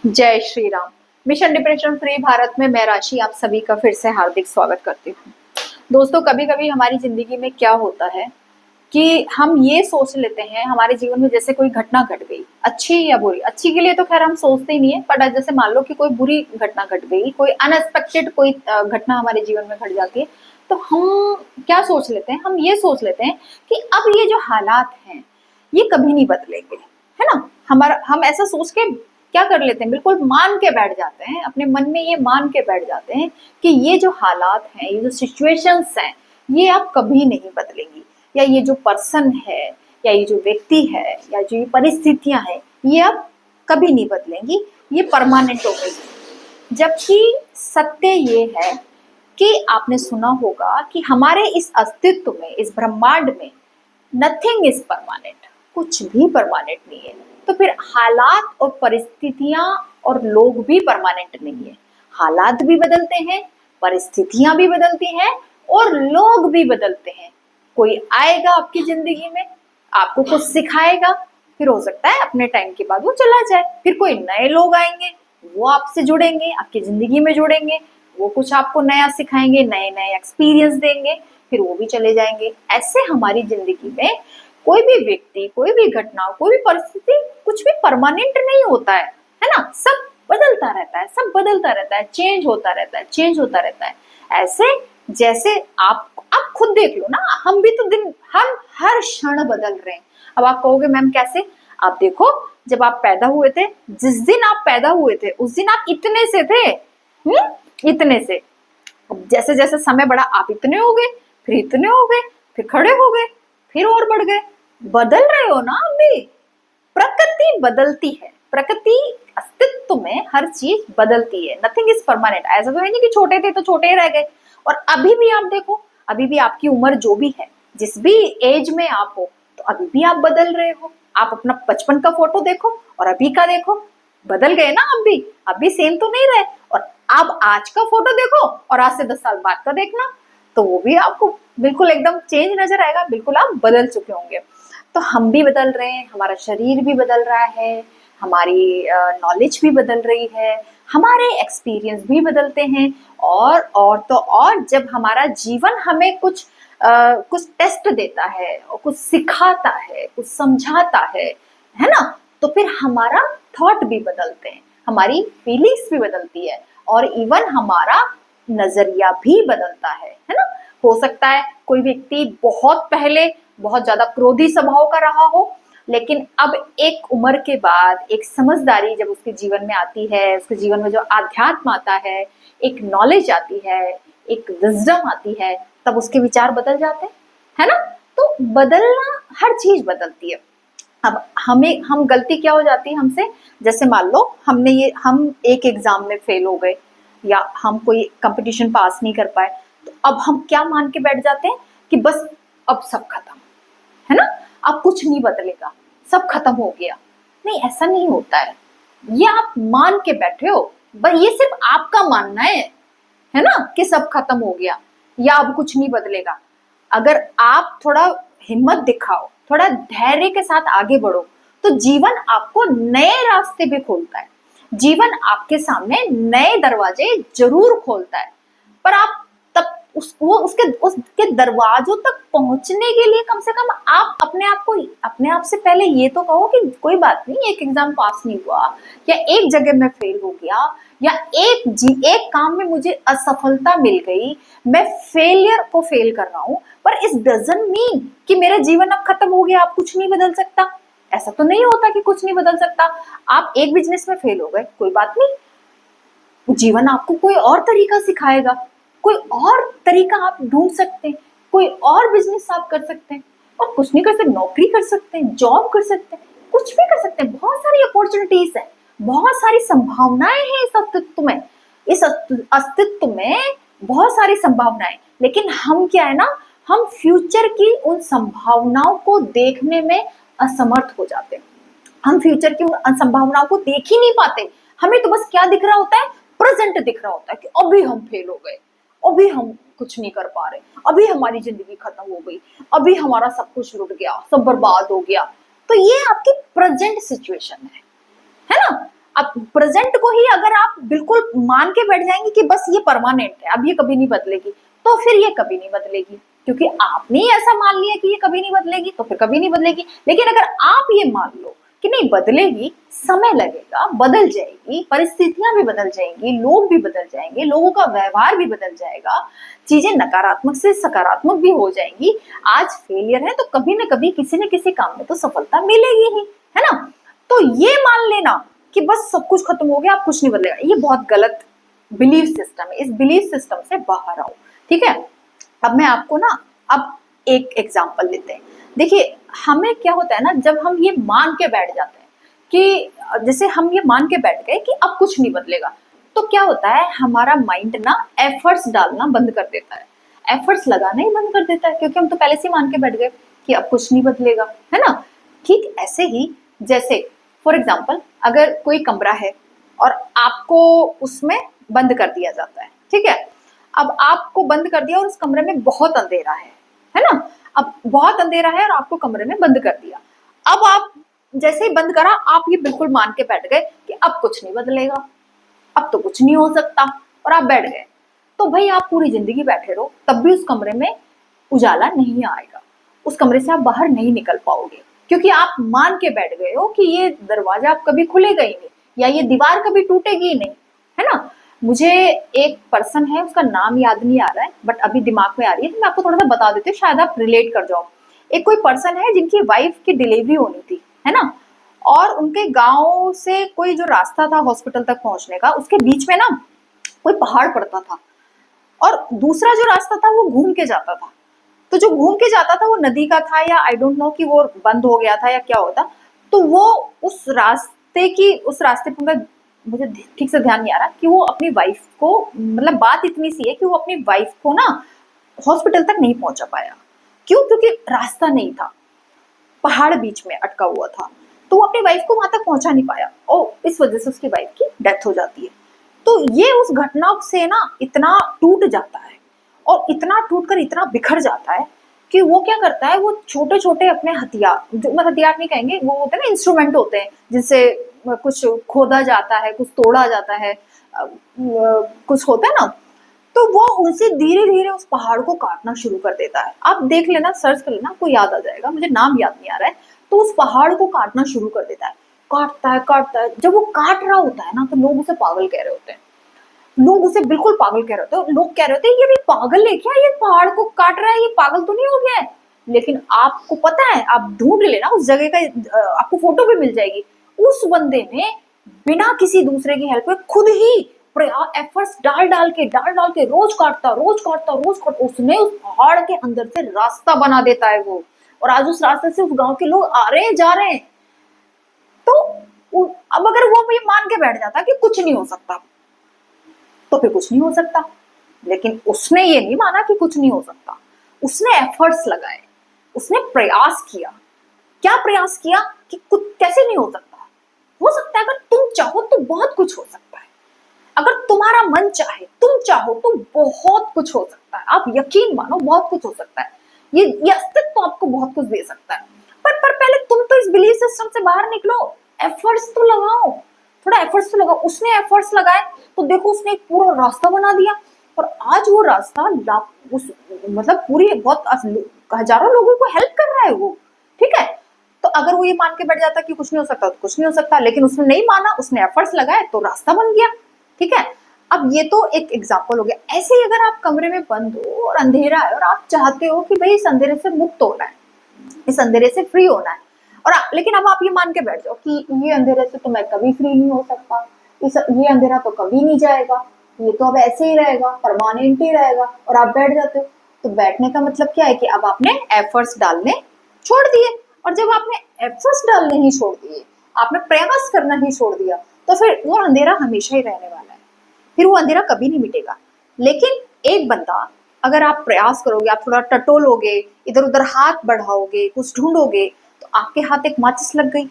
जय Shri Ram. Mission depression free Bharat में मैं राशि आप सभी का फिर से हार्दिक स्वागत करती हूँ। दोस्तों, कभी कभी हमारी जिंदगी में क्या होता है कि हम ये सोच लेते हैं, हमारे जीवन में जैसे कोई घटना घट गई, अच्छी या बुरी। अच्छी के लिए तो खैर हम सोचते ही नहीं है, बट जैसे मान लो कि कोई बुरी घटना घट गई, कोई अनएक्सपेक्टेड कोई घटना हमारे जीवन में घट जाती है, तो हम क्या सोच लेते हैं, हम ये सोच लेते हैं कि अब ये जो हालात हैं ये कभी नहीं बदलेंगे, है ना। हमारा हम ऐसा सोच के क्या कर लेते हैं, बिल्कुल मान के बैठ जाते हैं, अपने मन में ये मान के बैठ जाते हैं कि ये जो हालात हैं, ये जो सिचुएशंस हैं, ये अब कभी नहीं बदलेंगी, या ये जो पर्सन है, या ये जो व्यक्ति है, या जो ये परिस्थितियां हैं, ये अब कभी नहीं बदलेंगी, ये परमानेंट हो गई। जबकि सत्य ये है कि आपने सुना होगा कि हमारे इस अस्तित्व में, इस ब्रह्मांड में नथिंग इज परमानेंट, कुछ भी परमानेंट नहीं है। तो फिर हालात और परिस्थितियां और लोग भी परमानेंट नहीं है। हालात भी बदलते हैं, परिस्थितियां भी बदलती हैं, और लोग भी बदलते हैं। कोई आएगा आपकी जिंदगी में, आपको कुछ सिखाएगा, फिर हो सकता है अपने टाइम के बाद वो चला जाए। फिर कोई नए लोग आएंगे, वो आपसे जुड़ेंगे, आपकी जिंदगी में जुड़ेंगे, वो कुछ आपको नया सिखाएंगे, नए नए एक्सपीरियंस देंगे, फिर वो भी चले जाएंगे। ऐसे हमारी जिंदगी में कोई भी व्यक्ति, कोई भी घटना, कोई भी परिस्थिति, कुछ भी परमानेंट नहीं होता है ना। सब बदलता रहता है, सब बदलता रहता है, चेंज होता रहता है, चेंज होता रहता है। ऐसे जैसे आप खुद देख लो ना, हम भी तो हम हर क्षण बदल रहे हैं। अब आप कहोगे मैम कैसे? आप देखो, जब आप पैदा हुए थे, जिस दिन आप पैदा हुए थे उस दिन आप इतने से थे, इतने से। जैसे जैसे समय बढ़ा आप इतने हो गए, फिर इतने हो गए, फिर खड़े हो गए, फिर और बढ़ गए। बदल रहे हो ना अभी। प्रकृति बदलती है, प्रकृति अस्तित्व में हर चीज बदलती है। Nothing is permanent. ऐसा तो है नहीं कि छोटे थे तो छोटे ही रह गए। और अभी भी आप देखो, अभी भी आपकी उम्र जो भी है, जिस भी एज में आप हो, तो अभी भी आप बदल रहे हो। आप अपना बचपन का फोटो देखो और अभी का देखो, बदल गए ना। अब भी सेम तो नहीं रहे। और अब आज का फोटो देखो और आज से 10 साल बाद का देखना, तो वो भी आपको बिल्कुल एकदम चेंज नजर आएगा, बिल्कुल आप बदल चुके होंगे। तो हम भी बदल रहे हैं, हमारा शरीर भी बदल रहा है, हमारी नॉलेज भी बदल रही है, हमारे एक्सपीरियंस भी बदलते हैं। और तो और जब हमारा जीवन हमें कुछ टेस्ट देता है और कुछ सिखाता है, कुछ समझाता है ना, तो फिर हमारा थॉट भी बदलते हैं, हमारी फीलिंग्स भी बदलती है, और इवन हमारा नजरिया भी बदलता है ना। हो सकता है कोई व्यक्ति बहुत पहले बहुत ज्यादा क्रोधी स्वभाव का रहा हो, लेकिन अब एक उम्र के बाद एक समझदारी जब उसके जीवन में आती है, उसके जीवन में जो आध्यात्म आता है, एक नॉलेज आती है, एक विजडम आती है, तब उसके विचार बदल जाते हैं, है ना। तो बदलना, हर चीज बदलती है। अब हम गलती क्या हो जाती है हमसे, जैसे मान लो हम एक एग्जाम में फेल हो गए, या हम कोई कंपटीशन पास नहीं कर पाए, तो अब हम क्या मान के बैठ जाते हैं कि बस अब सब खत्म, है ना। अब कुछ नहीं बदलेगा, सब खत्म हो गया। नहीं, ऐसा नहीं होता है। ये आप मान के बैठे हो, बस ये सिर्फ आपका मानना है ना, कि सब खत्म हो गया या अब कुछ नहीं बदलेगा। अगर आप थोड़ा हिम्मत दिखाओ, थोड़ा धैर्य के साथ आगे बढ़ो, तो जीवन आपको नए रास्ते भी खोलता है। जीवन आपके सामने नए दरवाजे जरूर खोलता है, पर आप तब उसके दरवाजों तक पहुंचने के लिए कम से कम आप अपने आप से पहले ये तो कहो कि कोई बात नहीं, एक एग्जाम पास नहीं हुआ, या एक जगह में फेल हो गया, या एक काम में मुझे असफलता मिल गई, मैं फेलियर को फेल कर रहा हूं, पर इस डजंट मीन कि मेरा जीवन अब खत्म हो गया, आप कुछ नहीं बदल सकता। ऐसा तो नहीं होता कि कुछ नहीं बदल सकता। आप एक बिजनेस में फेल हो गए, कोई बात नहीं, जीवन आपको कोई और तरीका सिखाएगा, कोई और तरीका आप ढूंढ सकते हैं, कोई और बिजनेस आप कर सकते हैं, और कुछ नहीं कर सकते, नौकरी कर सकते हैं, जॉब कर सकते हैं, कुछ भी कर सकते हैं। बहुत सारी अपॉर्चुनिटीज है, बहुत सारी संभावनाएं हैं इस अस्तित्व में। इस अस्तित्व में बहुत सारी संभावनाएं, लेकिन हम क्या है ना, हम फ्यूचर की उन संभावनाओं को देखने में असमर्थ हो जाते हैं। हम फ्यूचर की उन संभावनाओं को देख ही नहीं पाते। हमें तो बस क्या दिख रहा होता है, प्रेजेंट दिख रहा होता है कि अभी हम फेल हो गए, अभी हम कुछ नहीं कर पा रहे, अभी हमारी जिंदगी खत्म हो गई, अभी हमारा सब कुछ लुट गया, सब बर्बाद हो गया। तो ये आपकी प्रेजेंट सिचुएशन है ना। अब प्रेजेंट को ही अगर आप बिल्कुल मान के बैठ जाएंगे कि बस ये परमानेंट है, अब ये कभी नहीं बदलेगी, तो फिर ये कभी नहीं बदलेगी, क्योंकि आपने ही ऐसा मान लिया कि ये कभी नहीं बदलेगी, तो फिर कभी नहीं बदलेगी। लेकिन अगर आप ये मान लो कि नहीं बदलेगी, समय लगेगा, बदल जाएगी, परिस्थितियां भी बदल जाएंगी, लोग भी बदल जाएंगे, लोगों का व्यवहार भी बदल जाएगा, चीजें नकारात्मक से सकारात्मक भी हो जाएंगी। आज फेलियर है तो कभी न कभी किसी न किसी काम में तो सफलता मिलेगी ही, है ना। तो ये मान लेना कि बस सब कुछ खत्म हो गया, अब कुछ नहीं बदलेगा, ये बहुत गलत बिलीफ सिस्टम है। इस बिलीफ सिस्टम से बाहर आओ, ठीक है। अब मैं आपको ना अब एक एग्जांपल लेते हैं। देखिए हमें क्या होता है ना, जब हम ये मान के बैठ जाते हैं कि जैसे हम ये मान के बैठ गए कि अब कुछ नहीं बदलेगा, तो क्या होता है, हमारा माइंड ना एफर्ट्स डालना बंद कर देता है, एफर्ट्स लगाना ही बंद कर देता है, क्योंकि हम तो पहले से ही मान के बैठ गए कि अब कुछ नहीं बदलेगा, है ना। ठीक ऐसे ही जैसे फॉर एग्जाम्पल अगर कोई कमरा है और आपको उसमें बंद कर दिया जाता है, ठीक है। अब आपको बंद कर दिया और उस कमरे में बहुत अंधेरा है ना। अब बहुत अंधेरा है और आपको कमरे में बंद कर दिया। अब आप जैसे ही बंद करा, आप ये बिल्कुल मान के बैठ गए कि अब कुछ नहीं बदलेगा, अब तो कुछ नहीं हो सकता, और आप बैठ गए। तो भाई आप पूरी जिंदगी बैठे रहो, तब भी उस कमरे में उजाला नहीं आएगा, उस कमरे से आप बाहर नहीं निकल पाओगे, क्योंकि आप मान के बैठ गए हो कि ये दरवाजा आप कभी खुलेगा ही नहीं, या ये दीवार कभी टूटेगी ही नहीं, है ना। मुझे एक पर्सन है, उसका नाम याद नहीं आ रहा है, बट अभी दिमाग में आ रही है, तो मैं आपको थोड़ा सा बता देती हूँ, शायद आप रिलेट कर जाओ। एक कोई पर्सन है जिनकी वाइफ की डिलीवरी होनी थी, है ना, और उनके गांव से कोई जो रास्ता था हॉस्पिटल तक पहुंचने का, उसके बीच में ना कोई पहाड़ पड़ता था, और दूसरा जो रास्ता था वो घूम के जाता था। तो जो घूम के जाता था वो नदी का था, या आई डोंट नो कि वो बंद हो गया था या क्या होता। तो वो उस रास्ते पर, मैं मुझे ठीक से ध्यान नहीं आ रहा कि वो अपनी वाइफ को, मतलब बात इतनी सी है कि वो अपनी वाइफ को ना हॉस्पिटल तक नहीं पहुंचा पाया। क्यों? क्योंकि रास्ता नहीं था, पहाड़ बीच में अटका हुआ था, तो वो अपनी वाइफ को वहां तक पहुंचा नहीं पाया, और इस वजह से उसकी वाइफ की डेथ हो जाती है। तो ये उस घटना से ना इतना टूट जाता है, और इतना टूटकर इतना बिखर जाता है कि वो क्या करता है, वो छोटे छोटे अपने हथियार, जो मतलब हथियार नहीं कहेंगे, वो होते हैं ना इंस्ट्रूमेंट होते हैं, जिनसे कुछ खोदा जाता है, कुछ तोड़ा जाता है, कुछ होता है ना, तो वो उनसे धीरे धीरे उस पहाड़ को काटना शुरू कर देता है। आप देख लेना, सर्च कर लेना, आपको याद आ जाएगा, मुझे नाम याद नहीं आ रहा है। तो उस पहाड़ को काटना शुरू कर देता है, काटता है काटता है। जब वो काट रहा होता है ना, तो लोग उसे पागल कह रहे होते हैं, लोग उसे बिल्कुल पागल कह रहे होते हैं। लोग कह रहे होते हैं ये भी पागल है क्या, ये पहाड़ को काट रहा है, ये पागल तो नहीं हो गया है। लेकिन आपको पता है, आप ढूंढ लेना उस जगह का, आपको फोटो भी मिल जाएगी। उस बंदे ने बिना किसी दूसरे की हेल्प के खुद ही एफर्ट्स डाल डाल के रोज काटता उसने उस पहाड़ के अंदर से रास्ता बना देता है वो, और आज उस रास्ते से उस गांव के लोग आ रहे हैं जा रहे हैं। तो अब अगर वो ये मान के बैठ जाता कि कुछ नहीं हो सकता, तो फिर कुछ नहीं हो सकता। लेकिन उसने ये नहीं माना कि कुछ नहीं हो सकता, उसने एफर्ट्स लगाए, उसने प्रयास किया। क्या प्रयास किया कि कुछ कैसे नहीं हो सकता, हो सकता है, अगर तुम चाहो तो बहुत कुछ हो सकता है, अगर तुम्हारा मन चाहे, तुम चाहो तो बहुत कुछ हो सकता है। आप यकीन मानो, बहुत कुछ हो सकता है, ये अस्तित्व तो आपको बहुत कुछ दे सकता है। पर पहले तुम तो इस बिलीफ सिस्टम से बाहर निकलो, एफर्ट्स तो लगाओ, थोड़ा एफर्ट्स तो लगाओ। उसने एफर्ट्स लगाए, तो देखो उसने एक पूरा रास्ता बना दिया, और आज वो रास्ता मतलब पूरी बहुत हजारों लोगों को हेल्प कर रहा है वो, ठीक है। तो अगर वो ये मान के बैठ जाता कि कुछ नहीं हो सकता, तो कुछ नहीं हो सकता, लेकिन उसने नहीं माना, उसने एफर्ट्स लगाए, तो रास्ता बन गया, ठीक है। अब ये तो एक एग्जाम्पल हो गया। ऐसे ही अगर आप कमरे में बंद हो और अंधेरा है, और आप चाहते हो कि भाई इस अंधेरे से मुक्त होना है, इस अंधेरे से फ्री होना है, और लेकिन अब आप ये मान के बैठ जाओ कि ये अंधेरे से तो मैं कभी फ्री नहीं हो सकता, ये अंधेरा तो कभी नहीं जाएगा, ये तो अब ऐसे ही रहेगा, परमानेंट ही रहेगा, और आप बैठ जाते हो। तो बैठने का मतलब क्या है कि अब आपने एफर्ट्स डालने छोड़ दिए, और जब आपने एफर्ट्स डालने ही छोड़ दिए, आपने प्रयास करना ही छोड़ दिया, तो फिर वो अंधेरा हमेशा ही रहने वाला है, फिर वो अंधेरा कभी नहीं मिटेगा। लेकिन एक बंदा, अगर आप प्रयास करोगे, आप थोड़ा टटोलोगे, इधर उधर हाथ बढ़ाओगे, कुछ ढूंढोगे, तो आपके हाथ एक माचिस लग गई।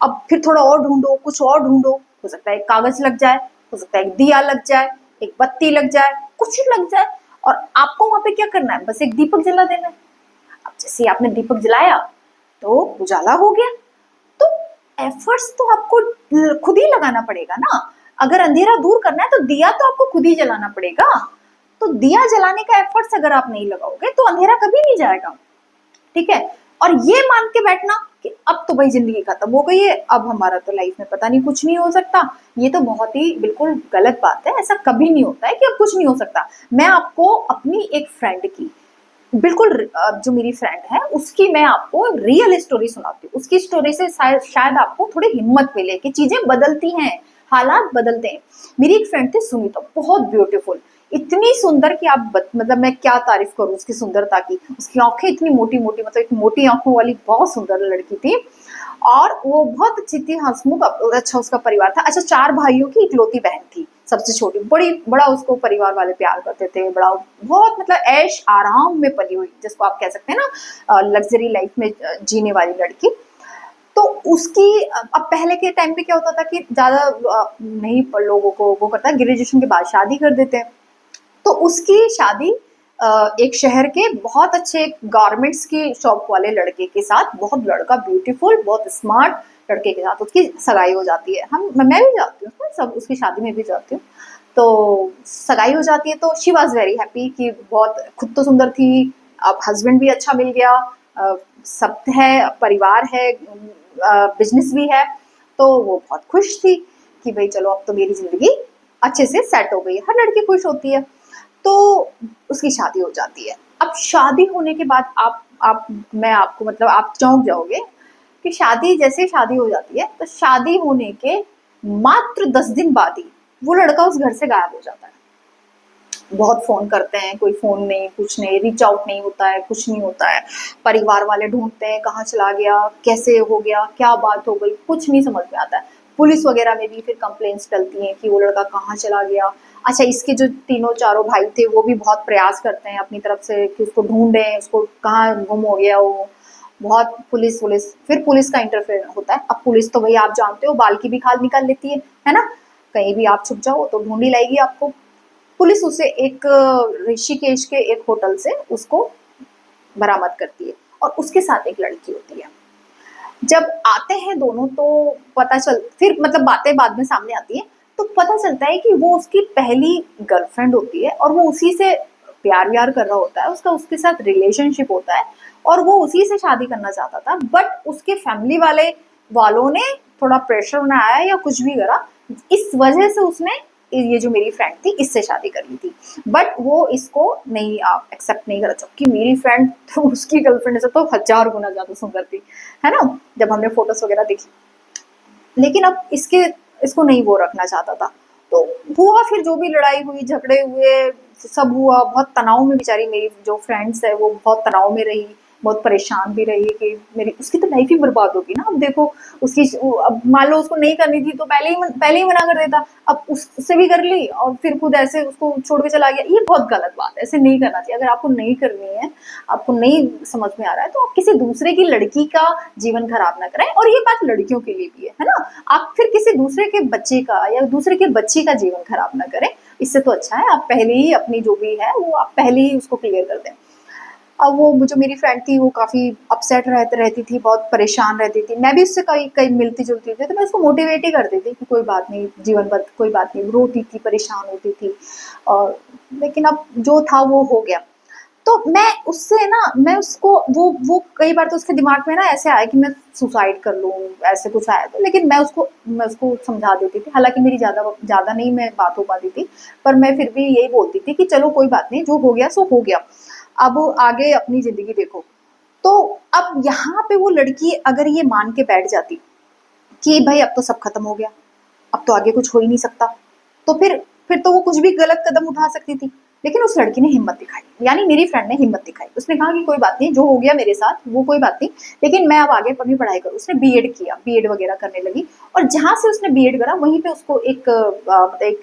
अब फिर थोड़ा और ढूंढो, कुछ और ढूंढो, हो सकता है एक कागज लग जाए, हो सकता है एक दिया लग जाए, एक बत्ती लग जाए, कुछ लग जाए, और आपको वहां पे क्या करना है, बस एक दीपक जला देना है। अब जैसे आपने दीपक जलाया तो उजाला हो गया। तो एफर्ट्स तो आपको खुद ही लगाना पड़ेगा ना। अगर अंधेरा दूर करना है तो दिया तो आपको खुद ही जलाना पड़ेगा। तो दिया जलाने का एफर्ट्स अगर आप नहीं लगाओगे तो अंधेरा कभी नहीं जाएगा, ठीक है। और ये मान के बैठना कि अब तो भाई जिंदगी खत्म हो गई है, अब हमारा तो लाइफ में पता नहीं कुछ नहीं हो सकता, ये तो बहुत ही बिल्कुल गलत बात है। ऐसा कभी नहीं होता है कि अब कुछ नहीं हो सकता। मैं आपको अपनी एक फ्रेंड की बिल्कुल जो मेरी फ्रेंड है उसकी मैं आपको रियल स्टोरी सुनाती हूँ। उसकी स्टोरी से शायद आपको थोड़ी हिम्मत मिले कि चीजें बदलती हैं, हालात बदलते हैं। मेरी एक फ्रेंड थी सुनीता, बहुत ब्यूटीफुल, इतनी सुंदर कि आप मतलब मैं क्या तारीफ करूं उसकी सुंदरता की। उसकी आंखें इतनी मोटी मोटी, मतलब इतनी मोटी आंखों वाली बहुत सुंदर लड़की थी। और वो बहुत अच्छी थी, हंसमुख, अच्छा उसका परिवार था। अच्छा, 4 भाइयों की इकलौती बहन थी, सबसे छोटी। बड़ा उसको परिवार वाले प्यार करते थे, बड़ा बहुत मतलब ऐश आराम में पली हुई, जिसको आप कह सकते हैं ना लग्जरी लाइफ में जीने वाली लड़की। तो उसकी अब पहले के टाइम पे क्या होता था कि ज्यादा नहीं लोगों को वो करता है, ग्रेजुएशन के बाद शादी कर देते हैं। तो उसकी शादी एक शहर के बहुत अच्छे गारमेंट्स की शॉप वाले लड़के के साथ, बहुत लड़का ब्यूटीफुल, बहुत स्मार्ट लड़के के साथ उसकी सगाई हो जाती है। मैं भी जाती हूँ सब, उसकी शादी में भी जाती हूँ। तो सगाई हो जाती है तो शी वॉज वेरी हैप्पी कि बहुत, खुद तो सुंदर थी, अब हस्बैंड भी अच्छा मिल गया, सब है, परिवार है, बिजनेस भी है। तो वो बहुत खुश थी कि भाई चलो अब तो मेरी जिंदगी अच्छे से सेट हो गई है, हर लड़की खुश होती है। तो उसकी शादी हो जाती है। अब शादी होने के बाद आप मैं आपको मतलब आप चौंक जाओगे कि शादी, जैसे शादी हो जाती है तो शादी होने के मात्र 10 दिन बाद ही वो लड़का उस घर से गायब हो जाता है। बहुत फोन करते हैं, कोई फोन नहीं, कुछ नहीं, रीच आउट नहीं होता है, कुछ नहीं होता है। परिवार वाले ढूंढते हैं कहाँ चला गया, कैसे हो गया, क्या बात हो गई, कुछ नहीं समझ में आता है। पुलिस वगैरह में भी फिर कंप्लेंट्स डलती हैं कि वो लड़का कहाँ चला गया। अच्छा, इसके जो तीनों चारों भाई थे वो भी बहुत प्रयास करते हैं अपनी तरफ से कि उसको ढूंढें, उसको कहाँ गुम हो गया वो। बहुत पुलिस वुलिस, फिर पुलिस का इंटरफेयर होता है। अब पुलिस तो भाई आप जानते हो बाल की भी खाल निकाल लेती है ना। कहीं भी आप छुप जाओ तो ढूंढ ही लाएगी आपको। पुलिस उसे एक ऋषिकेश के एक होटल से उसको बरामद करती है और उसके साथ एक लड़की होती है। जब आते हैं दोनों तो पता चल, फिर मतलब बातें बाद में सामने आती हैं, तो पता चलता है कि वो उसकी पहली गर्लफ्रेंड होती है और वो उसी से प्यार व्यार कर रहा होता है, उसका उसके साथ रिलेशनशिप होता है और वो उसी से शादी करना चाहता था। बट उसके फैमिली वालों ने थोड़ा प्रेशर बनाया या कुछ भी करा, इस वजह से उसने ये जो मेरी फ्रेंड थी इससे शादी कर ली थी। बट वो इसको नहीं एक्सेप्ट नहीं करा, जबकि मेरी फ्रेंड तो उसकी गर्लफ्रेंड से तो 1000 गुना ज्यादा सुंदर थी, है ना, जब हमने फोटोज वगैरह देखी। लेकिन अब इसको नहीं वो रखना चाहता था। तो हुआ, फिर जो भी लड़ाई हुई, झगड़े हुए, सब हुआ, बहुत तनाव में बेचारी मेरी जो फ्रेंड्स है वो बहुत तनाव में रही, बहुत परेशान भी रही कि मेरी उसकी तो लाइफ ही बर्बाद होगी ना। अब देखो उसकी, अब मान लो उसको नहीं करनी थी तो पहले ही मना कर देता, अब उससे भी कर ली और फिर खुद ऐसे उसको छोड़ के चला गया। ये बहुत गलत बात है, ऐसे नहीं करना चाहिए। अगर आपको नहीं करनी है, आपको नहीं समझ में आ रहा है, तो आप किसी दूसरे की लड़की का जीवन खराब ना कराएं। और ये बात लड़कियों के लिए भी है ना। आप फिर किसी दूसरे के बच्चे का या दूसरे के बच्ची का जीवन खराब ना करें। इससे तो अच्छा है आप पहले ही अपनी जो भी है वो आप पहले ही उसको क्लियर कर दें। अब वो जो मेरी फ्रेंड थी वो काफ़ी अपसेट रहती थी, बहुत परेशान रहती थी। मैं भी उससे कई कई मिलती-जुलती थी, तो मैं उसको मोटिवेट ही करती थी कि कोई बात नहीं, जीवन भर कोई बात नहीं। रोती थी, परेशान होती थी और लेकिन अब जो था वो हो गया। तो मैं उससे ना, मैं उसको वो कई बार तो उसके दिमाग में ना ऐसे आया कि मैं सुसाइड कर लूँ, ऐसे कुछ आया तो। लेकिन मैं उसको समझा देती थी। हालाँकि मेरी ज़्यादा नहीं मैं बात हो पाती थी, पर मैं फिर भी यही बोलती थी कि चलो कोई बात नहीं, जो हो गया सो हो गया। अब आगे अपनी ज़िंदगी देखो। तो अब यहाँ पे वो लड़की अगर ये मान के बैठ जाती कि भाई अब तो सब खत्म हो गया, अब तो आगे कुछ हो ही नहीं सकता, तो फिर तो वो कुछ भी गलत कदम उठा सकती थी। लेकिन उस लड़की ने हिम्मत दिखाई, यानी मेरी फ्रेंड ने हिम्मत दिखाई। उसने कहा कि कोई बात नहीं, जो हो गया मेरे साथ वो कोई बात नहीं, लेकिन मैं अब आगे अपनी पढ़ाई करूँ। उसने बीएड किया, बीएड वगैरह करने लगी और जहाँ से उसने बीएड करा वहीं पे उसको मतलब एक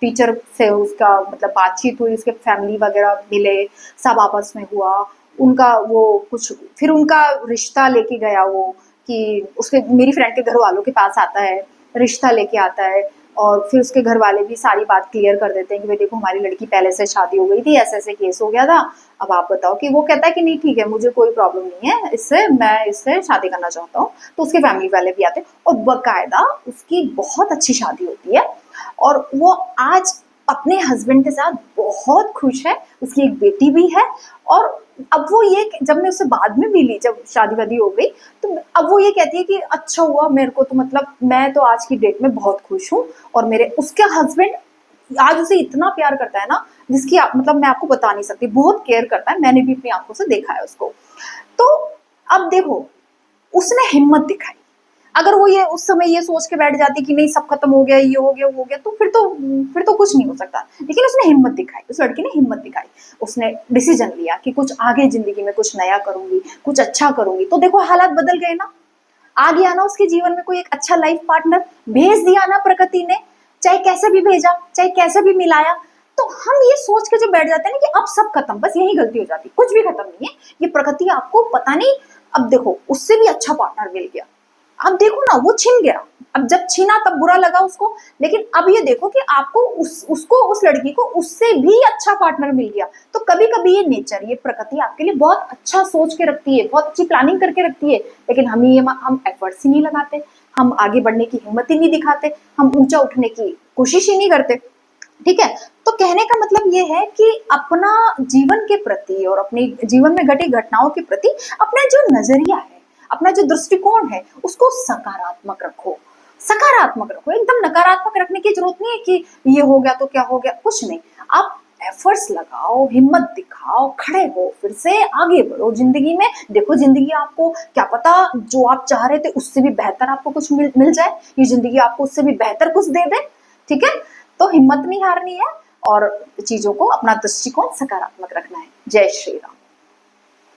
टीचर से उसका मतलब बातचीत हुई, उसके फैमिली वगैरह मिले, सब आपस में हुआ। उनका वो कुछ फिर उनका रिश्ता लेके गया वो, कि उसके मेरी फ्रेंड के घर वालों के पास आता है, रिश्ता लेके आता है। और फिर उसके घर वाले भी सारी बात क्लियर कर देते हैं कि भाई देखो हमारी लड़की पहले से शादी हो गई थी, ऐसे ऐसे केस हो गया था, अब आप बताओ। कि वो कहता है कि नहीं ठीक है, मुझे कोई प्रॉब्लम नहीं है इससे, मैं इससे शादी करना चाहता हूँ। तो उसके फैमिली वाले भी आते हैं और बकायदा उसकी बहुत अच्छी शादी होती है और वो आज अपने हस्बैंड के साथ बहुत खुश है, उसकी एक बेटी भी है। और अब वो ये, जब मैं उससे बाद में मिली, जब शादी वादी हो गई, तो अब वो ये कहती है कि अच्छा हुआ मेरे को, तो मतलब मैं तो आज की डेट में बहुत खुश हूँ। और मेरे उसके हस्बैंड आज उसे इतना प्यार करता है ना, जिसकी मतलब मैं आपको बता नहीं सकती, बहुत केयर करता है, मैंने भी अपनी आंखों से देखा है उसको। तो अब देखो, उसने हिम्मत दिखाई। अगर वो ये उस समय ये सोच के बैठ जाती कि नहीं सब खत्म हो गया, ये हो गया वो हो गया, तो फिर तो कुछ नहीं हो सकता। लेकिन उसने हिम्मत दिखाई, उस लड़की ने हिम्मत दिखाई, उसने डिसीजन लिया कि कुछ आगे जिंदगी में कुछ नया करूंगी, कुछ अच्छा करूंगी। तो देखो हालात बदल गए ना, आ गया ना उसके जीवन में कोई एक अच्छा लाइफ पार्टनर, भेज दिया ना प्रकृति ने, चाहे कैसे भी भेजा, चाहे कैसे भी मिलाया। तो हम ये सोच के जो बैठ जाते हैं ना कि अब सब खत्म, बस यही गलती हो जाती, कुछ भी खत्म नहीं है, ये प्रकृति आपको पता नहीं, अब देखो उससे भी अच्छा पार्टनर मिल गया, अब देखो ना वो छिन गया, अब जब छिना तब बुरा लगा उसको, लेकिन अब ये देखो कि आपको उसको, उस लड़की को उससे भी अच्छा पार्टनर मिल गया। तो कभी कभी ये नेचर, ये प्रकृति आपके लिए बहुत अच्छा सोच के रखती है, बहुत अच्छी प्लानिंग करके रखती है, लेकिन हम एफर्ट्स ही नहीं लगाते, हम आगे बढ़ने की हिम्मत ही नहीं दिखाते, हम ऊंचा उठने की कोशिश ही नहीं करते। ठीक है, तो कहने का मतलब ये है कि अपना जीवन के प्रति और अपने जीवन में घटी घटनाओं के प्रति अपना जो नजरिया है, अपना जो दृष्टिकोण है, उसको सकारात्मक रखो, सकारात्मक रखो। एकदम नकारात्मक रखने की जरूरत नहीं है कि ये हो गया तो क्या हो गया, कुछ नहीं। आप एफर्ट्स लगाओ, हिम्मत दिखाओ, खड़े हो, फिर से आगे बढ़ो जिंदगी में। देखो जिंदगी आपको क्या पता जो आप चाह रहे थे उससे भी बेहतर आपको कुछ मिल जाए, ये जिंदगी आपको उससे भी बेहतर कुछ दे दे। ठीक है, तो हिम्मत नहीं हारनी है और चीजों को, अपना दृष्टिकोण सकारात्मक रखना है। जय श्री राम।